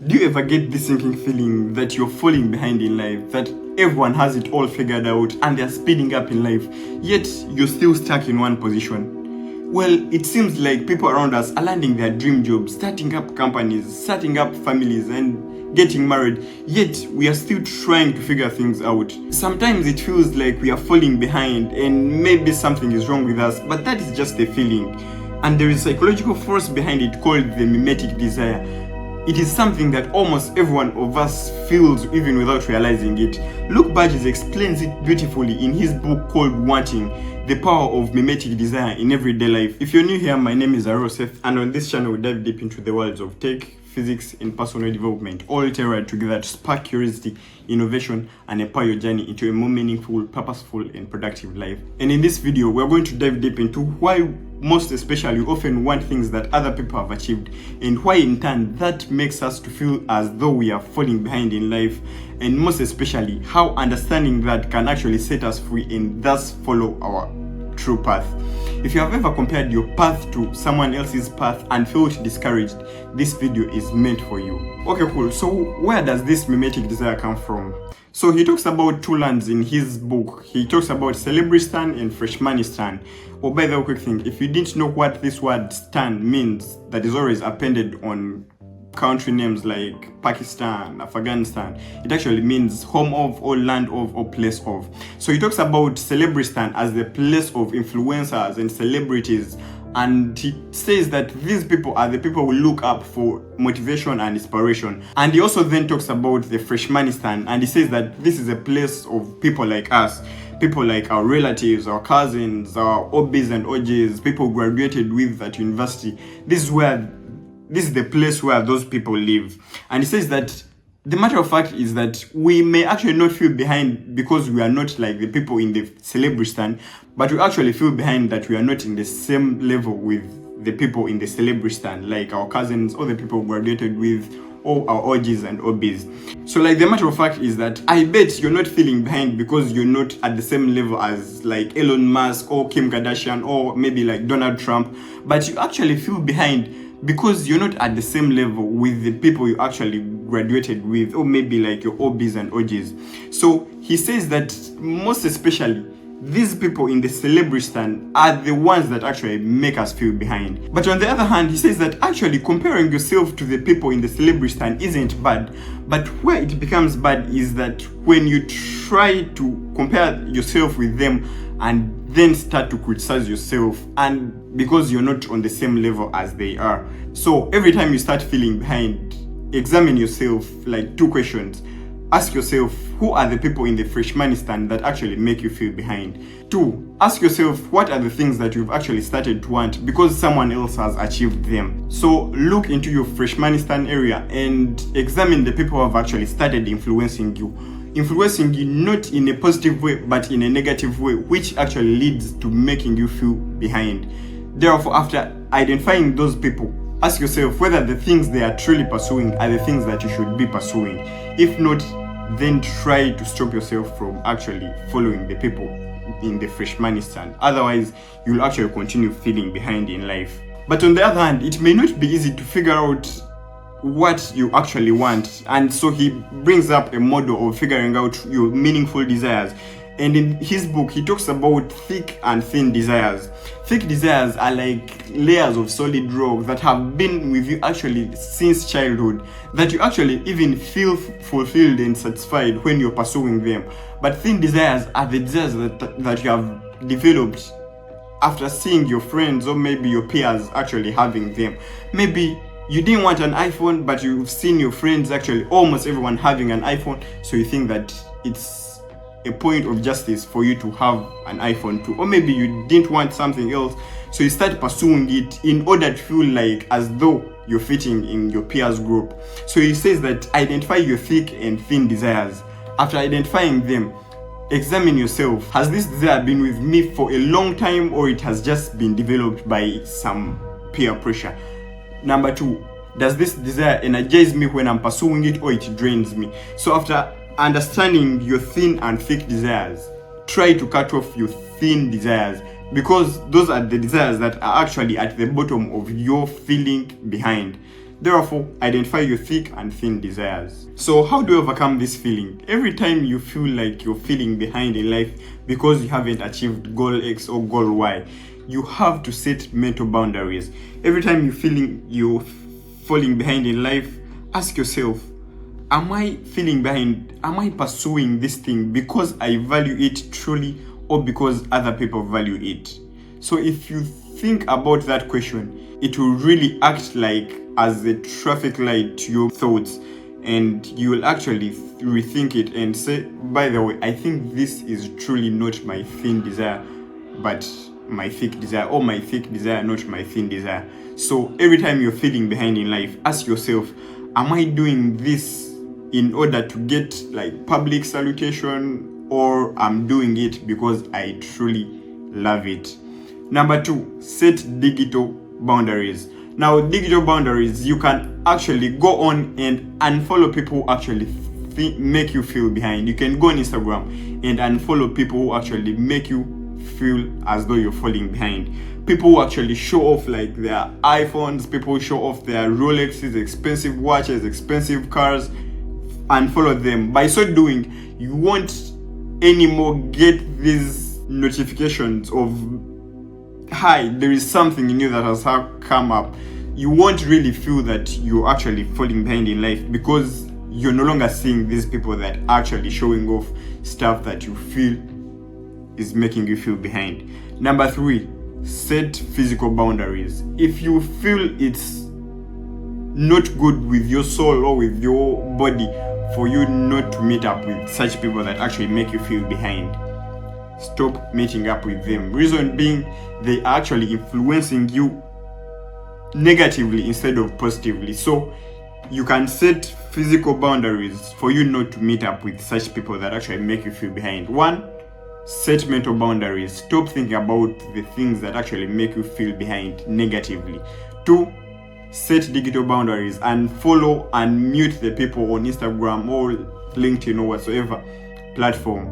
Do you ever get this sinking feeling that you're falling behind in life, that everyone has it all figured out and they're speeding up in life, yet you're still stuck in one position? Well, it seems like people around us are landing their dream jobs, starting up companies, starting up families, and getting married, yet we are still trying to figure things out. Sometimes it feels like we are falling behind and maybe something is wrong with us, but that is just a feeling. And there is a psychological force behind it called the mimetic desire. It is something that almost every one of us feels even without realizing it. Luke Burgess explains it beautifully in his book called Wanting, The Power of Mimetic Desire in Everyday Life. If you're new here, my name is Aroseth, and on this channel we dive deep into the worlds of tech, physics, and personal development, all tailored together to spark curiosity, innovation, and empower your journey into a more meaningful, purposeful, and productive life. And in this video, we're going to dive deep into why most especially we often want things that other people have achieved, and why in turn that makes us to feel as though we are falling behind in life, and most especially how understanding that can actually set us free and thus follow our true path. If you have ever compared your path to someone else's path and felt discouraged, this video is meant for you. Okay, cool. So where does this mimetic desire come from? So he talks about two lands in his book. He talks about Celebristan and Freshmanistan. Oh, by the way, quick thing, if you didn't know what this word "stan" means, that is always appended on country names like Pakistan, Afghanistan, it actually means home of, or land of, or place of. So he talks about Celebristan as the place of influencers and celebrities, and he says that these people are the people who look up for motivation and inspiration. And he also then talks about the Freshmanistan, and he says that this is a place of people like us, people like our relatives, our cousins, our OBs and OGs, people graduated with at university. This is the place where those people live. And he says that the matter of fact is that we may actually not feel behind because we are not like the people in the Celebristan, but we actually feel behind that we are not in the same level with the people in the Celebristan, like our cousins or the people we graduated with, or our OGs and OBs. So like the matter of fact is that I bet you're not feeling behind because you're not at the same level as like Elon Musk or Kim Kardashian or maybe like Donald Trump, but you actually feel behind because you're not at the same level with the people you actually graduated with, or maybe like your OBs and OGs. So he says that most especially these people in the Celebristan are the ones that actually make us feel behind. But on the other hand, he says that actually comparing yourself to the people in the Celebristan isn't bad, but where it becomes bad is that when you try to compare yourself with them and then start to criticize yourself, and because you're not on the same level as they are. So every time you start feeling behind, examine yourself, like two questions. Ask yourself, who are the people in the Freshmanistan that actually make you feel behind? Two, ask yourself, what are the things that you've actually started to want because someone else has achieved them? So look into your Freshmanistan area and examine the people who have actually started influencing you not in a positive way but in a negative way, which actually leads to making you feel behind. Therefore, after identifying those people, ask yourself whether the things they are truly pursuing are the things that you should be pursuing. If not, then try to stop yourself from actually following the people in the Freshmanistan. Otherwise, you'll actually continue feeling behind in life. But on the other hand, it may not be easy to figure out what you actually want, and so he brings up a model of figuring out your meaningful desires. And in his book, he talks about thick and thin desires. Thick desires are like layers of solid rock that have been with you actually since childhood, that you actually even feel fulfilled and satisfied when you're pursuing them. But thin desires are the desires that you have developed after seeing your friends or maybe your peers actually having them. Maybe you didn't want an iPhone, but you've seen your friends, actually almost everyone, having an iPhone, so you think that it's a point of justice for you to have an iPhone too. Or maybe you didn't want something else, so you start pursuing it in order to feel like as though you're fitting in your peers group. So he says that identify your thick and thin desires. After identifying them, examine yourself. Has this desire been with me for a long time, or it has just been developed by some peer pressure? Number two, does this desire energize me when I'm pursuing it, or it drains me? So after understanding your thin and thick desires, try to cut off your thin desires, because those are the desires that are actually at the bottom of your feeling behind. Therefore, identify your thick and thin desires. So how do you overcome this feeling? Every time you feel like you're feeling behind in life because you haven't achieved goal X or goal Y, you have to set mental boundaries. Every time you're falling behind in life, ask yourself, am I feeling behind? Am I pursuing this thing because I value it truly or because other people value it? So if you think about that question, it will really act like as a traffic light to your thoughts, and you will actually rethink it and say, by the way, I think this is truly not my thin desire, but my thick desire, or my thick desire, not my thin desire. So every time you're feeling behind in life, ask yourself, am I doing this in order to get like public salutation, or I'm doing it because I truly love it? Number 2, set digital boundaries. Now, digital boundaries, you can actually go on and unfollow people who actually make you feel behind. You can go on Instagram and unfollow people who actually make you feel as though you're falling behind. People who actually show off like their iPhones, people who show off their Rolexes, expensive watches, expensive cars, unfollow them. By so doing, you won't anymore get these notifications of, hi, there is something in you that has come up. You won't really feel that you're actually falling behind in life because you're no longer seeing these people that are actually showing off stuff that you feel is making you feel behind. Number 3, set physical boundaries. If you feel it's not good with your soul or with your body for you not to meet up with such people that actually make you feel behind, stop meeting up with them. Reason being, they are actually influencing you negatively instead of positively. So you can set physical boundaries for you not to meet up with such people that actually make you feel behind. 1, set mental boundaries. Stop thinking about the things that actually make you feel behind negatively. 2, set digital boundaries and follow and mute the people on Instagram or LinkedIn or whatsoever platform,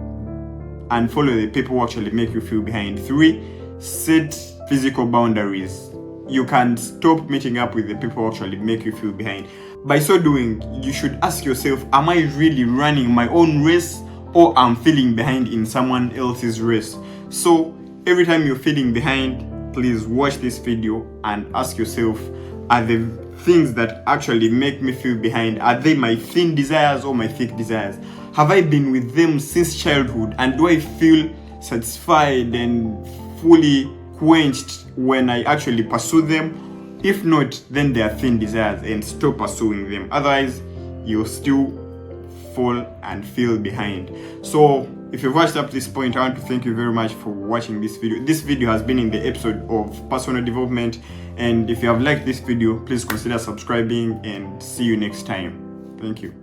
and follow the people who actually make you feel behind. 3, set physical boundaries. You can stop meeting up with the people who actually make you feel behind. By so doing, you should ask yourself, am I really running my own race, or I'm feeling behind in someone else's race? So every time you're feeling behind, please watch this video and ask yourself, are the things that actually make me feel behind, are they my thin desires or my thick desires? Have I been with them since childhood, and do I feel satisfied and fully quenched when I actually pursue them? If not, then they are thin desires and stop pursuing them. Otherwise, you'll still fall and feel behind. So if you've watched up to this point, I want to thank you very much for watching this video. This video has been in the episode of personal development, and if you have liked this video, please consider subscribing, and see you next time. Thank you.